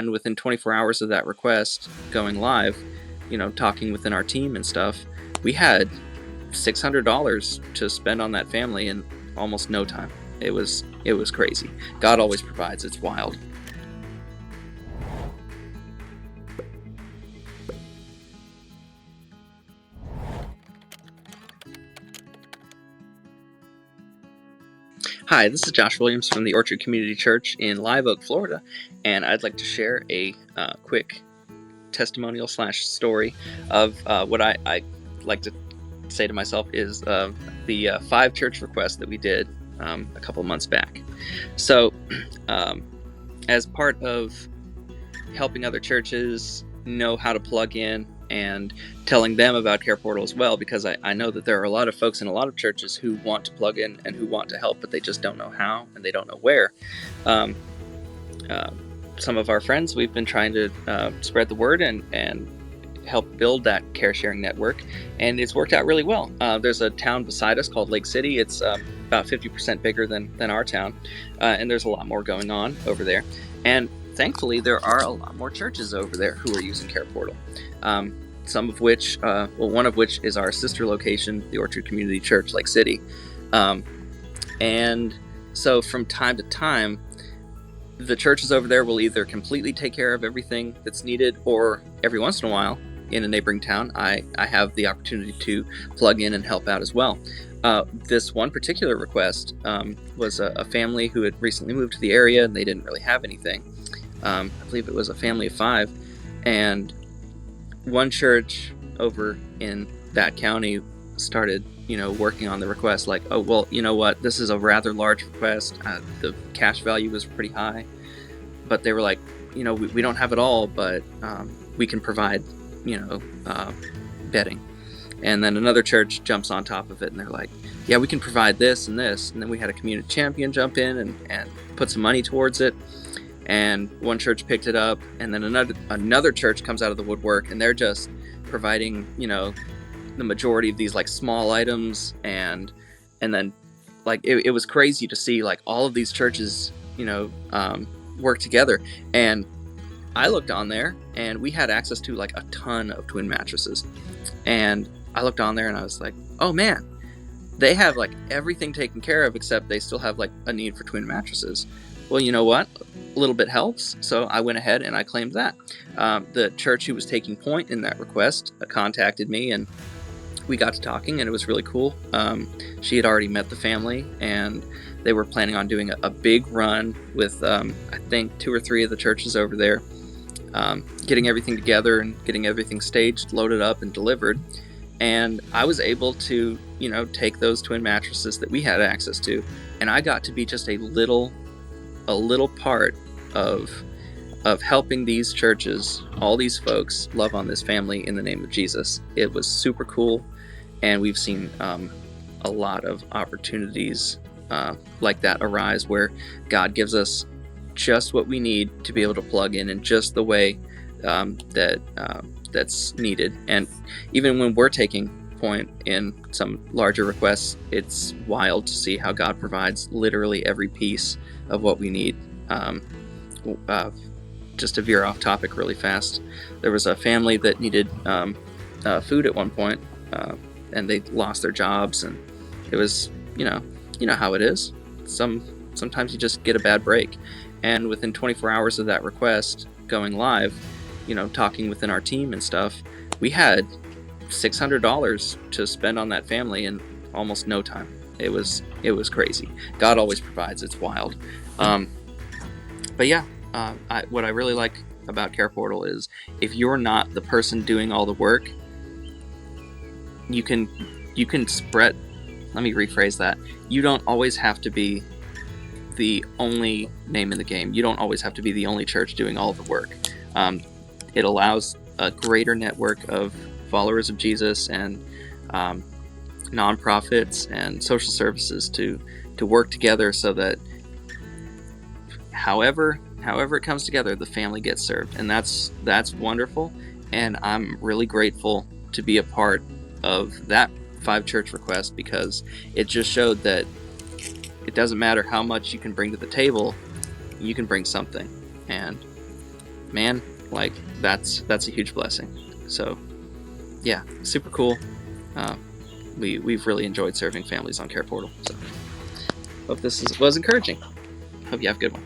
And within 24 hours of that request going live, talking within our team and stuff, we had $600 to spend on that family in almost no time. It was crazy. God always provides. It's wild. Hi, this is Josh Williams from the Orchard Community Church in Live Oak, Florida, and I'd like to share a quick testimonial / story of what I like to say to myself is the 5 church requests that we did a couple months back. So as part of helping other churches know how to plug in and telling them about CarePortal as well, because I know that there are a lot of folks in a lot of churches who want to plug in and who want to help, but they just don't know how and they don't know where. Some of our friends, we've been trying to spread the word and help build that care sharing network, and it's worked out really well. There's a town beside us called Lake City. It's about 50% bigger than our town, and there's a lot more going on over there. And thankfully, there are a lot more churches over there who are using CarePortal. Some of which, one of which is our sister location, the Orchard Community Church, Lake City. And so from time to time, the churches over there will either completely take care of everything that's needed, or every once in a while, in a neighboring town, I have the opportunity to plug in and help out as well. This one particular request was a family who had recently moved to the area, and they didn't really have anything. I believe it was a family of 5, and one church over in that county started, working on the request like, oh, well, you know what, this is a rather large request. The cash value was pretty high, but they were like, we don't have it all, but we can provide, bedding. And then another church jumps on top of it, and they're like, yeah, we can provide this and this. And then we had a community champion jump in and put some money towards it. And one church picked it up, and then another church comes out of the woodwork, and they're just providing, the majority of these like small items, and then like it was crazy to see like all of these churches, work together. And I looked on there, and we had access to like a ton of twin mattresses, and I looked on there, and I was like, oh man, they have like everything taken care of, except they still have like a need for twin mattresses. Well, you know what? A little bit helps. So I went ahead and I claimed that. The church who was taking point in that request contacted me, and we got to talking, and it was really cool. She had already met the family, and they were planning on doing a big run with, I think, 2 or 3 of the churches over there, getting everything together and getting everything staged, loaded up, and delivered. And I was able to, take those twin mattresses that we had access to, and I got to be just a little part of helping these churches, all these folks, love on this family in the name of Jesus. It was super cool, and we've seen a lot of opportunities like that arise, where God gives us just what we need to be able to plug in just the way that's needed. And even when we're taking point in some larger requests, it's wild to see how God provides literally every piece of what we need. Just to veer off topic really fast, there was a family that needed food at one point, and they lost their jobs, and it was, you know how it is. Sometimes you just get a bad break, and within 24 hours of that request going live, talking within our team and stuff, we had $600 to spend on that family in almost no time. It was crazy. God always provides. It's wild. But yeah, what I really like about CarePortal is if you're not the person doing all the work, you can spread. Let me rephrase that. You don't always have to be the only name in the game. You don't always have to be the only church doing all the work. It allows a greater network of followers of Jesus and nonprofits and social services to work together, so that however it comes together, the family gets served. And that's wonderful, and I'm really grateful to be a part of that 5 church request, because it just showed that it doesn't matter how much you can bring to the table, you can bring something. And man, like that's a huge blessing. So yeah, super cool. We've really enjoyed serving families on CarePortal. So hope this was encouraging. Hope you have a good one.